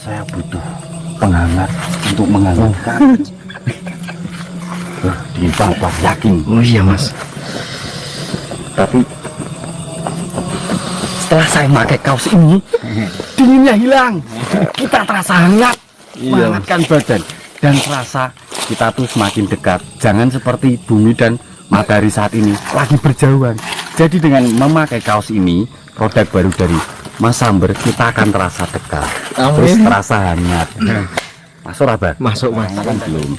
saya butuh penghangat untuk menghangatkan. Dingin banget, yakin. Oh iya mas. Tapi Setelah saya pakai kaos ini, dinginnya hilang. Kita terasa hangat, menghangatkan badan dan terasa kita tuh semakin dekat. Jangan seperti bumi dan matahari saat ini lagi berjauhan. Jadi dengan memakai kaos ini, produk baru dari Mas Samber, kita akan terasa dekat. Terus terasa hangat. Masuk Rabat? Masuk mas. Kan belum.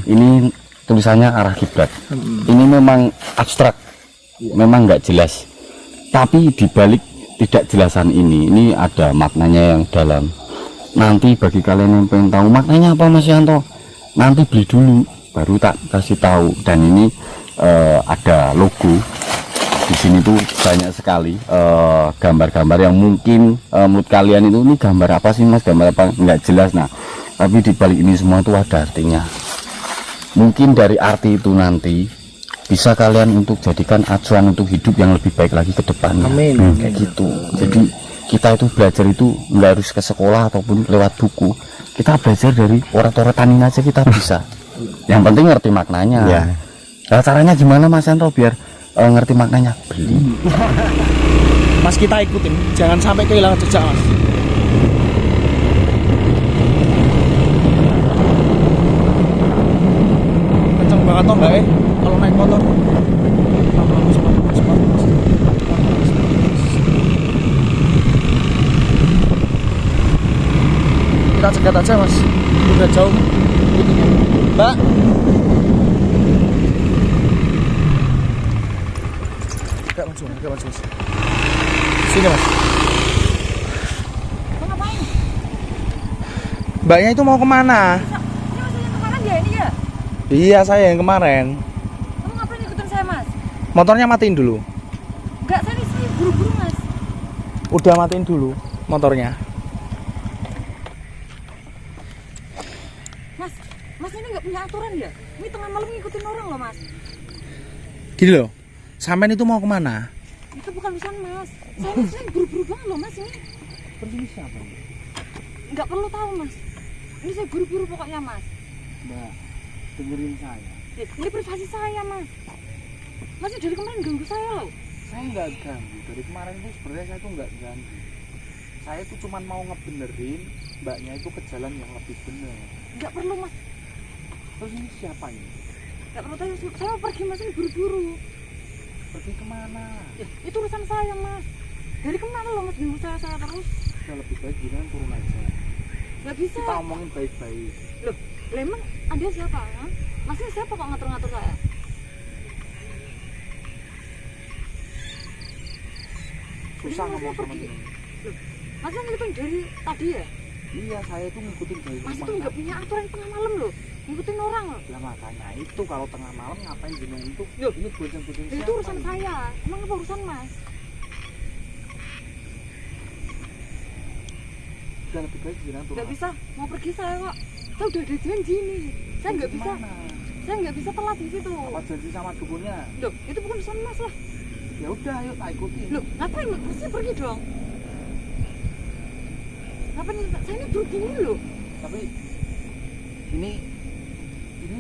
Ini tulisannya arah kiblat. Ini memang abstrak, memang nggak jelas. Tapi dibalik tidak jelasan ini ada maknanya yang dalam. Nanti bagi kalian yang pengen tahu maknanya apa Mas Yanto, nanti beli dulu baru tak kasih tahu. Dan ini ada logo di sini tuh banyak sekali gambar-gambar yang mungkin menurut kalian itu ini gambar apa sih Mas, gambar apa, nggak jelas. Nah tapi dibalik ini semua itu ada artinya. Mungkin dari arti itu nanti bisa kalian untuk jadikan acuan untuk hidup yang lebih baik lagi ke depannya. Amin. Kayak gitu. Jadi kita itu belajar itu nggak harus ke sekolah ataupun lewat buku. Kita belajar dari orat-oratanin aja kita bisa. Yang penting ngerti maknanya. Ya. Nah, caranya gimana Mas Yanto biar ngerti maknanya? Beli. Mas kita ikutin, jangan sampai kehilangan jejak mas. Kenceng banget toh mbak kalau naik motor. Kita cegat aja mas, udah jauh. Mbak. Agak maju mas. Sini mas. Mau ngapain? Mbaknya itu mau kemana? Ini mas yang kemarin ya ini ya? Iya saya yang kemarin. Kamu ngapain ikutin saya mas? Motornya matiin dulu. Enggak, saya di sini buru-buru mas. Udah matiin dulu motornya. Mas ini nggak punya aturan ya? Ini tengah malam ngikutin orang loh mas. Gini loh, sampean itu mau kemana? Itu bukan urusan mas. Saya ini sering buru-buru banget loh mas ini. Pergi siapa? Nggak perlu tahu mas. Ini saya buru-buru pokoknya mas. Mbak, dengerin saya. Ini privasi saya mas. Mas dari kemarin ganggu saya loh. Saya nggak ganggu. Dari kemarin itu sebenarnya saya tuh nggak ganggu. Saya tuh cuma mau ngebenerin mbaknya itu ke jalan yang lebih bener. Nggak perlu mas. Terus ini siapa ini? Nggak perlu tahu. Saya mau pergi mas, ini buru-buru. Pergi kemana? Itu urusan saya mas. Dari kemana loh mas ganggu saya terus? Udah lebih baik jangan turun aja. Nggak bisa. Kita omongin baik-baik. Loh, emang Anda siapa? Ha? Mas ini siapa kok ngatur-ngatur saya? Susah Mas ngomong mau sama pergi. temen. Loh, Mas yang ngikutin dari tadi ya? Iya, saya itu ngikutin dari Mas rumah. itu nggak punya aturan tengah malam loh. Ngikutin orang loh. Lah makanya itu kalau tengah malam ngapain jenengan itu? Loh, Ini bonceng-bonceng siapa? itu urusan saya. Emang apa urusan mas? Udah lebih baik jenengan turun. Nggak bisa, mau pergi saya kok. Saya udah ada janji nih. Saya nggak bisa. Gimana? Saya nggak bisa telat di situ. Apa janji sama dukunnya? Loh, itu bukan urusan mas lah. Ya udah, ayo tak ikutin. Loh, ngapain? Mesti pergi dong. Ngapain? Saya ini buru-buru loh. Tapi ini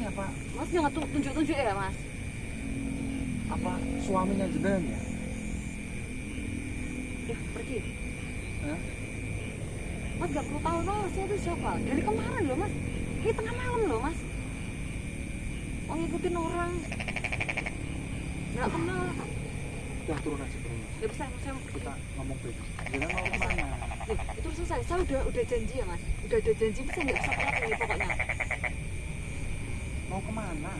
apa? Mas jangan tunjuk-tunjuk ya mas. Apa suaminya jenengan ya? Pergi. Hah? Mas nggak perlu tahu saya itu siapa. Dari kemarin loh mas. Ini tengah malam loh mas. Mau ngikutin orang. Nggak kenal. Udah turun aja turun. Nggak bisa, saya mau pergi. Kita ngomong baik. Jenengan mau kemana? Itu selesai. Saya udah janji ya mas. Udah ada janji. Saya nggak bisa telat ini pokoknya. Mau kemana?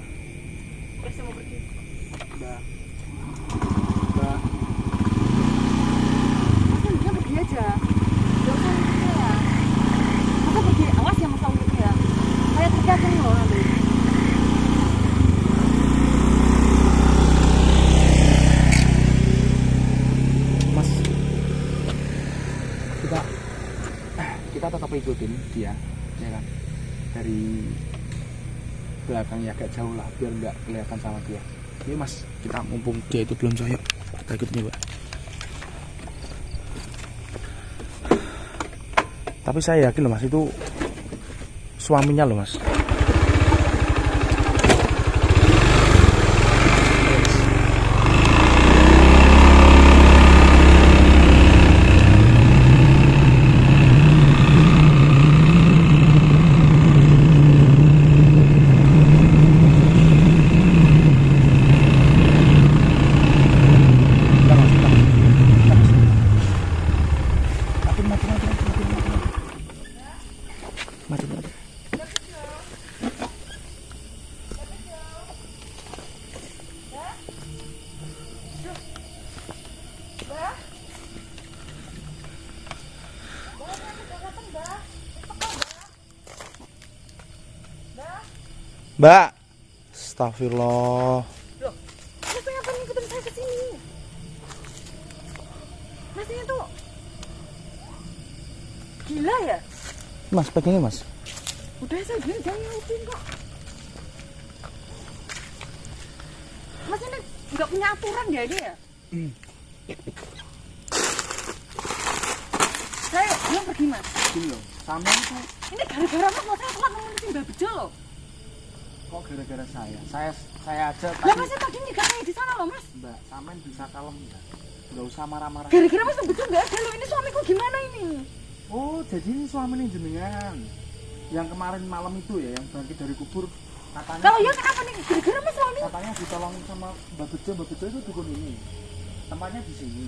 Udah saya mau pergi. Mbak. Mas mendingan pergi aja. Nggak usah ngikutin saya. Masa pergi. Awas ya mas gitu ya. Saya teriakin loh nanti. Mas, kita tetap ikutin dia, ya kan? Dari belakangnya agak jauh lah, biar nggak kelihatan sama dia. Ini mas, kita mumpung dia itu belum jauh, kita ikut nih mbak. Tapi saya yakin loh Mas, itu suaminya loh Mas. Mbak, astagfirullah. Loh, Mas kenapa ngikutin saya ke sini? Mas ini tuh gila ya? Mas, pegangnya Mas. Udah saya bilang jangan ngikutin kok. Mas ini nggak punya aturan ya ini ya? Saya bilang pergi Mas. Gini loh, sama itu Ini gara-gara Mas mau saya telat ngurusin Mbak Bejo loh. kok gara-gara saya aja Lah tadi. Mas tadi nikah saya di sana loh Mas. Mbak, sampean bisa kalem enggak? Enggak usah marah-marah. Gara-gara Mas Bejo nggak ada loh. Ini suamiku gimana ini? Oh, jadi ini suami nih jenengan. Yang kemarin malam itu ya, yang bangkit dari kubur. Katanya Kalau ya kenapa nih? Gara-gara Mas suami. katanya ditolongin sama Mbak Bejo itu dukun ini. Tempatnya di sini.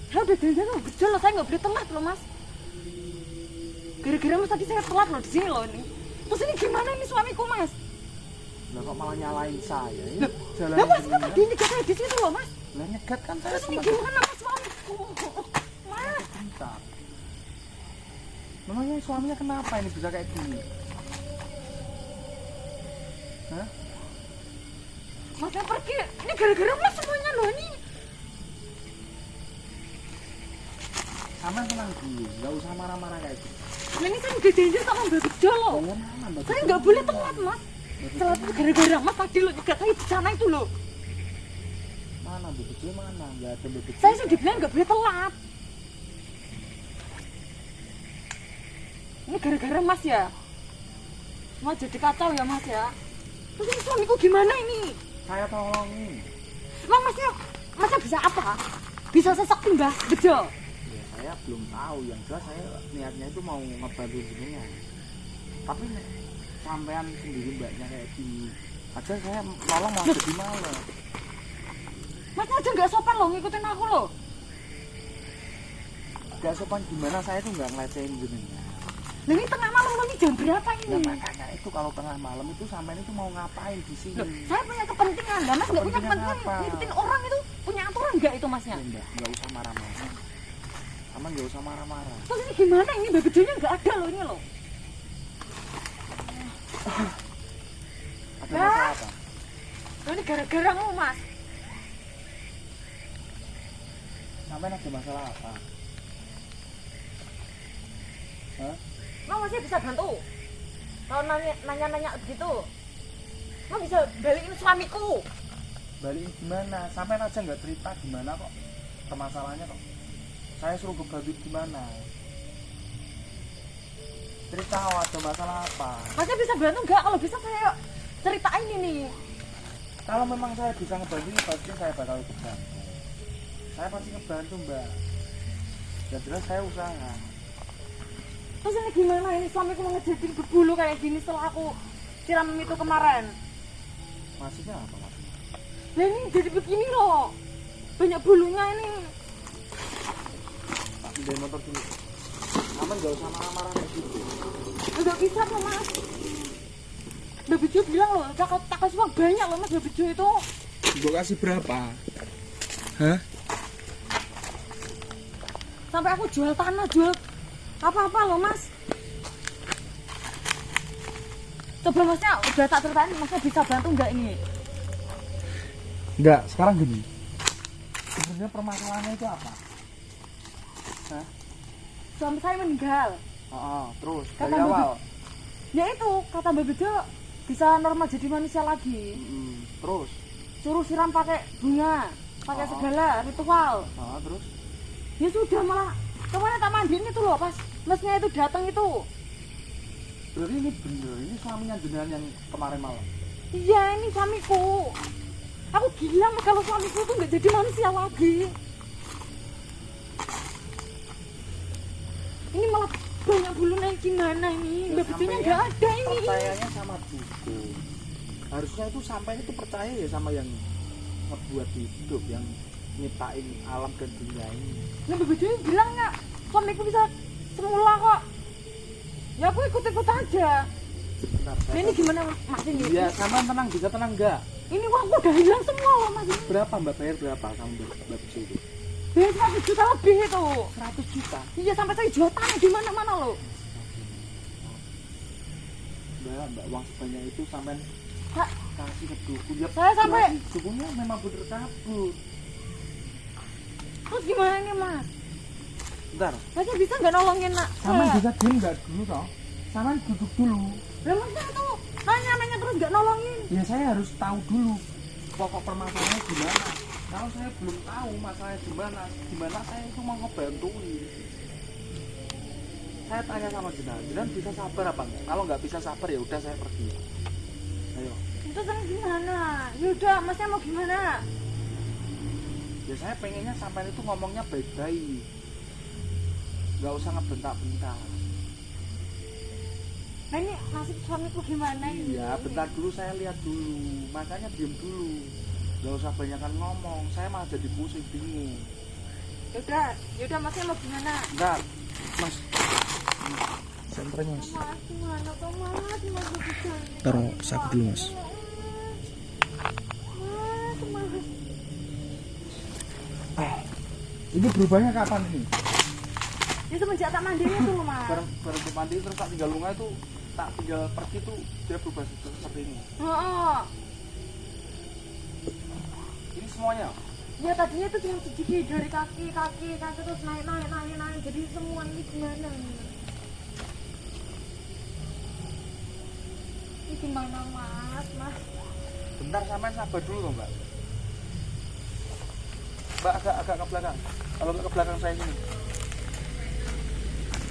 Saya udah janji sama Bejo loh. Saya nggak boleh telat loh Mas. Gara-gara Mas tadi saya telat loh di sini loh ini. Terus ini gimana ini suamiku Mas? Lah kok malah nyalain saya? Ini jalan Lah Mas kan tadi nikah saya di situ loh Mas. Lah nyegat kan saya Terus ini sama gimana Mas suamiku? Mas. bentar. Memangnya suaminya kenapa ini bisa kayak gini? Hah? Mas saya pergi. Ini gara-gara Mas semuanya loh ini. Sama tenang dulu, nggak usah marah-marah kayak gitu. Nah, ini saya udah janji sama Mbak Bejo loh. Ya mana Mbak Saya Bejo nggak boleh ngomong. telat Mas. Telat itu gara-gara Mas tadi loh nikah saya di sana itu loh. Mana Mbak Bejo mana? Nggak ada Mbak Bejo. Saya sudah bilang nggak boleh telat. Ini gara-gara Mas ya. Mas jadi kacau ya Mas ya. Terus ini suamiku gimana ini? Saya tolongin. Emang Masnya bisa apa? Bisa sesek Mbak Bejo? Ya saya belum tahu. Yang jelas saya niatnya itu mau ngebantu jenengan. Tapi sampean sendiri mbaknya kayak gini. Aja saya nolong malah jadi malah. Masnya aja nggak sopan loh ngikutin aku loh. Gak sopan gimana, saya tuh nggak ngelecehin jenengan. Nah ini tengah malam loh, ini jam berapa Nah ini? makanya itu kalau tengah malam itu sampean itu mau ngapain di sini? Loh, saya punya kepentingan. Lah Mas nggak punya Kepentingan kepentingan apa? ngikutin orang itu punya aturan nggak itu Masnya? Ya, Mbak, nggak usah marah-marah. Sama nggak usah marah-marah. Terus ini gimana ini Mbak Bejonya nggak ada loh ini loh. Ada Bah. masalah apa? Nah, ini gara-gara kamu Mas. Sampean ada masalah apa? Hah? Mau masih bisa bantu? Kalau nanya-nanya begitu, mau bisa balikin suamiku. Balikin gimana? Sampean aja nggak cerita gimana kok permasalahannya kok. Saya suruh kebantu gimana? Cerita ada masalah apa? Masnya bisa bantu nggak? Kalau bisa saya ceritain ini. Kalau memang saya bisa ngebantu, pasti saya bakal kebantu. Saya pasti ngebantu Mbak. Yang jelas saya usaha. Terus ini gimana ini suamiku mau ngejadiin berbulu kayak gini setelah aku siram itu kemarin. Maksudnya apa maksudnya? Nah ini jadi begini loh. Banyak bulunya ini. Pak pindahin motor dulu. Aman nggak usah marah-marah kayak gitu. Nggak bisa loh Mas. Mbak Bejo bilang loh, tak kasih uang banyak loh Mas Mbak Bejo itu. Gue kasih berapa? Hah? Sampai aku jual tanah, jual apa-apa loh Mas. Coba Masnya udah tak ceritain, Masnya bisa bantu nggak ini? Enggak, sekarang gini. Sebenarnya permasalahannya itu apa? Hah? Suami saya meninggal. Terus Kata dari Mbak awal. Ya itu, kata Mbak Bejo bisa normal jadi manusia lagi. Terus. Suruh siram pakai bunga, pakai segala ritual. Terus. Ya sudah malah kemarin tak mandiin itu loh pas Masnya itu datang itu. Berarti ini bener, ini suaminya jenengan yang kemarin malam. Iya, ini suamiku. Aku gila Mas kalau suamiku tuh nggak jadi manusia lagi. Ini malah banyak bulunya gimana ini? Mbak Bejunya nggak ada ini. Percayanya sama dukun. Harusnya itu sampai itu percaya ya sama yang ngebuat hidup, yang nyiptain alam dan dunia ini. Nah Mbak Bejunya bilang nggak, suamiku bisa semula kok. Ya aku ikut-ikut aja. Bentar, Nah ini gimana Mas ini? Iya, sama tenang, bisa tenang enggak? Ini uangku udah hilang semua loh Mas ini. Berapa Mbak bayar berapa sama Mbak Bejo itu? Biar 100 juta lebih itu. 100 juta. Iya sampai saya jual tanah di mana-mana loh. Mbak uang sebanyak itu sampai Kak, kasih ke dukun. Ya, saya sampai dukunnya memang bener kabur. terus gimana ini Mas? Bentar, Saya bisa nggak nolongin nak? sama bisa diem nggak dulu toh? Sama duduk dulu. Lah Masnya itu nanya-nanya terus nggak nolongin. Ya saya harus tahu dulu pokok permasalahannya gimana. Kalau saya belum tahu masalahnya gimana saya itu mau ngebantuin. Saya tanya sama jenengan bisa sabar apa enggak? Kalau nggak bisa sabar ya udah saya pergi. Ayo. Itu saya gimana? Yaudah, Masnya mau gimana? Ya saya pengennya sampai itu ngomongnya baik-baik. Nggak usah ngebentak-bentak. Nah ini nasib suamiku gimana ini? Iya, bentar dulu saya lihat dulu. Makanya diem dulu. Nggak usah banyakan ngomong. Saya malah jadi pusing, bingung. Yaudah Masnya mau gimana? Bentar, Mas. Senternya Mas. Mas, gimana kok Mas? Mas bisa. Taruh sapu dulu Mas. Mas. Ini berubahnya kapan ini? Ya semenjak tak mandinya tuh loh Mas. Baru mandi terus tak tinggal lunga itu, tak tinggal pergi tuh dia berubah seperti ini. Oh. Ini semuanya. Ya tadinya itu cuma sedikit dari kaki terus naik jadi semua ini gimana nih? Ini gimana Mas? Bentar sampai sabar dulu loh Mbak. Mbak agak ke belakang. Kalau nggak ke belakang saya sini.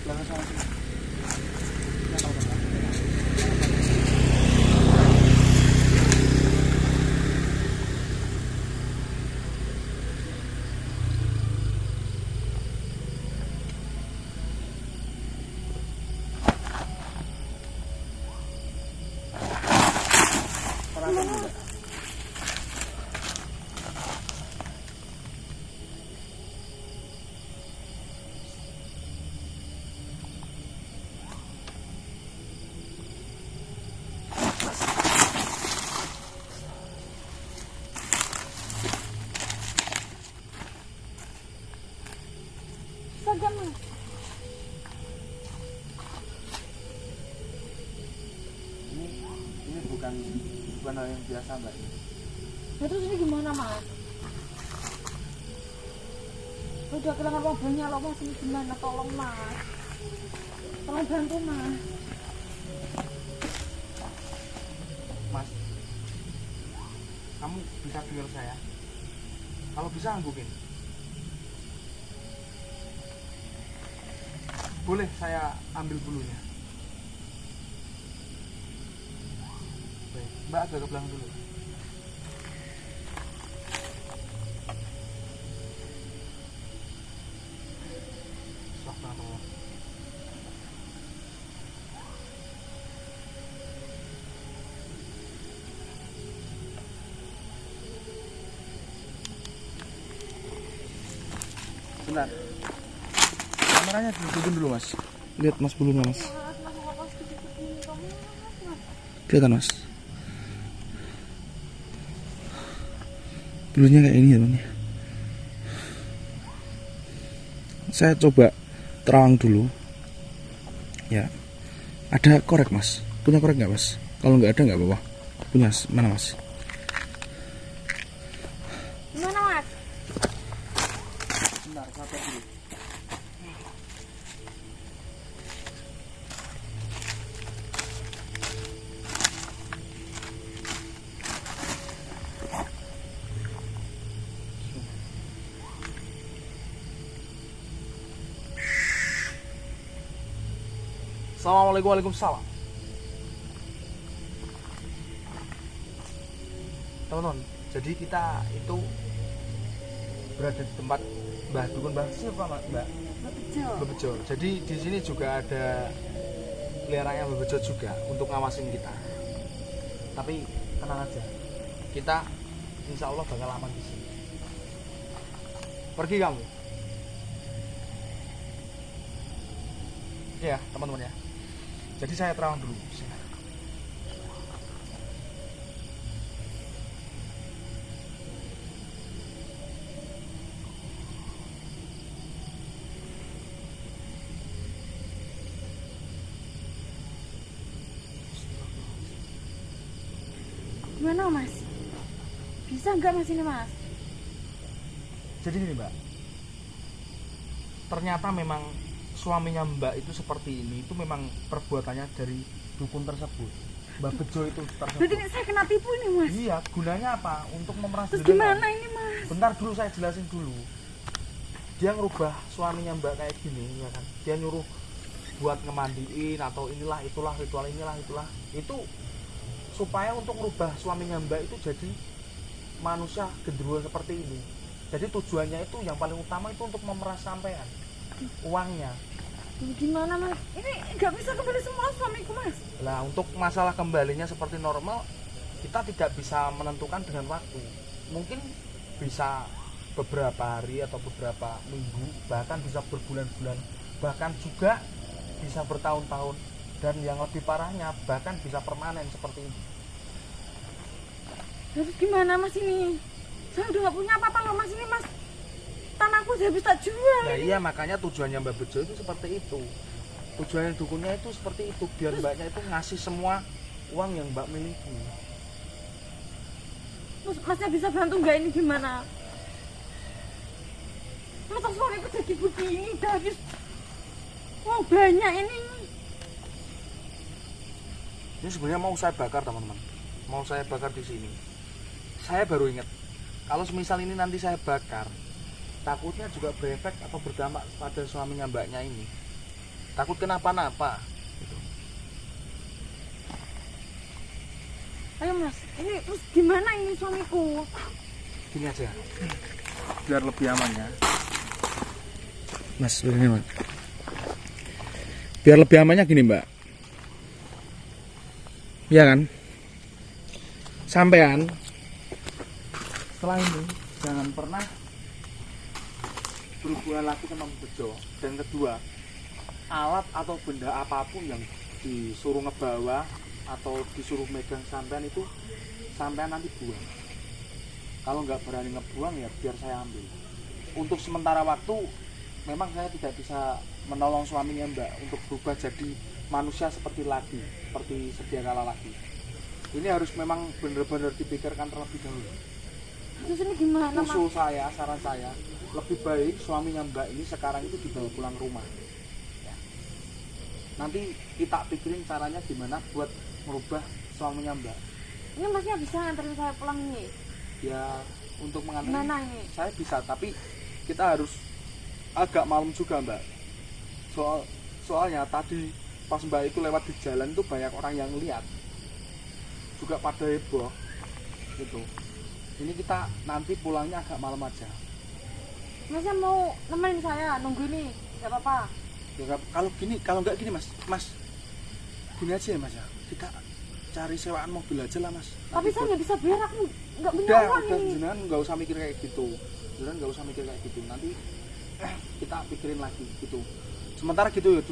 Belakang saya sini. Ya, kalau ke belakang. Serahkan Mbak. Saja Mas. Ini bukan hal yang biasa Mbak. Ya terus ini gimana Mas? Udah kehilangan uang banyak loh Mas, ini gimana? Tolong Mas. Tolong bantu Mas. Mas, kamu bisa dengar saya? Kalau bisa anggukin. Boleh saya ambil bulunya? Baik, Mbak agak ke belakang dulu. Astagfirullah. Bentar. Kameranya dihidupin dulu Mas. Lihat Mas bulunya Mas. Kelihatan Mas. Bulunya kayak ini ya Bang. Saya coba terang dulu. Ya. Ada korek Mas. Punya korek nggak Mas? Kalau nggak ada nggak apa-apa. Punya mana Mas? Gimana Mas? Bentar, sabar dulu. Assalamualaikum. Waalaikumsalam. Teman-teman, jadi kita itu berada di tempat Mbah Dukun, Mbah siapa Mbak? Mbah Bejo. Jadi di sini juga ada peliharaannya Mbah Bejo juga untuk ngawasin kita. Tapi tenang aja, kita insya Allah bakal aman di sini. Pergi kamu. Ya teman-teman ya. Jadi saya terawang dulu. Gimana mas? Bisa nggak mas ini mas? Jadi gini Mbak, ternyata memang suaminya Mbak itu seperti ini, itu memang perbuatannya dari dukun tersebut, Mbah Bejo itu tersebut. Berarti saya kena tipu ini mas? Iya, gunanya apa? Untuk memeras Terus jenengan. gimana ini mas? Bentar dulu saya jelasin dulu. Dia ngerubah suaminya Mbak kayak gini, ya kan? Dia nyuruh buat ngemandiin atau inilah itulah ritual inilah itulah. Itu supaya untuk merubah suaminya Mbak itu jadi manusia gendruwo seperti ini. Jadi tujuannya itu yang paling utama itu untuk memeras sampean uangnya. Gimana mas? Ini nggak bisa kembali semua suamiku mas? Lah untuk masalah kembalinya seperti normal kita tidak bisa menentukan dengan waktu. Mungkin bisa beberapa hari atau beberapa minggu, bahkan bisa berbulan-bulan, bahkan juga bisa bertahun-tahun, dan yang lebih parahnya bahkan bisa permanen seperti ini. Terus gimana mas ini? Saya udah nggak punya apa-apa loh mas ini mas. Tanahku saya bisa jual. Nah iya, makanya tujuannya Mbak Bejo itu seperti itu. Tujuannya dukunnya itu seperti itu, biar Mbaknya itu ngasih semua uang yang Mbak miliki. Terus masnya bisa bantu nggak ini gimana? Masa suamiku jadi begini udah habis uang banyak ini. Ini sebenarnya mau saya bakar teman-teman, mau saya bakar di sini. Saya baru ingat, kalau semisal ini nanti saya bakar, takutnya juga berefek atau berdampak pada suaminya Mbaknya ini. Takut kenapa-napa. Gitu. Ayo mas, ini terus gimana ini suamiku? Gini aja, biar lebih aman ya. Mas, begini mas. Biar lebih amannya gini Mbak. Iya kan? Sampean setelah ini jangan pernah berhubungan lagi sama Mbah Bejo. Dan kedua, alat atau benda apapun yang disuruh ngebawa atau disuruh megang sampean itu sampean nanti buang. Kalau nggak berani ngebuang ya biar saya ambil. Untuk sementara waktu memang saya tidak bisa menolong suaminya Mbak untuk berubah jadi manusia seperti sedia kala lagi. Ini harus memang benar-benar dipikirkan terlebih dahulu. Terus ini gimana mas? Usul saya, saran saya, lebih baik suaminya Mbak ini sekarang itu dibawa pulang rumah. Ya. Nanti kita pikirin caranya gimana buat merubah suaminya Mbak. Ini masnya bisa nganterin saya pulang ini? Ya untuk mengantar Gimana ini? saya bisa, tapi kita harus agak malam juga Mbak. Soalnya tadi pas Mbak itu lewat di jalan itu banyak orang yang lihat, juga pada heboh gitu. Ini kita nanti pulangnya agak malam aja. Masnya mau nemenin saya nunggu ini? Gak apa-apa? Ya kalau nggak gini mas gini aja ya mas ya, kita cari sewaan mobil aja lah mas. Tapi saya nggak bisa bayar, aku nggak punya Udah uang ini. jenengan nggak usah mikir kayak gitu, nanti kita pikirin lagi gitu. Sementara gitu ya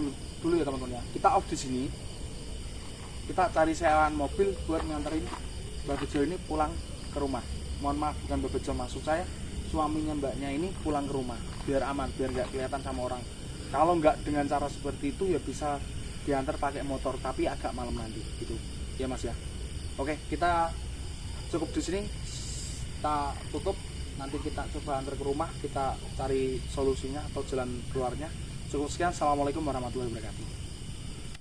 dulu ya teman-teman ya, kita off di sini, kita cari sewaan mobil buat nganterin Mbak Bejo ini pulang ke rumah. Mohon maaf, bukan Mbak Bejo, maksud saya suaminya Mbaknya ini pulang ke rumah biar aman, biar nggak kelihatan sama orang. Kalau nggak dengan cara seperti itu ya bisa diantar pakai motor, tapi agak malam nanti gitu ya mas ya. Oke, kita cukup di sini, kita tutup. Nanti kita coba antar ke rumah, kita cari solusinya atau jalan keluarnya. Cukup sekian, assalamualaikum warahmatullahi wabarakatuh.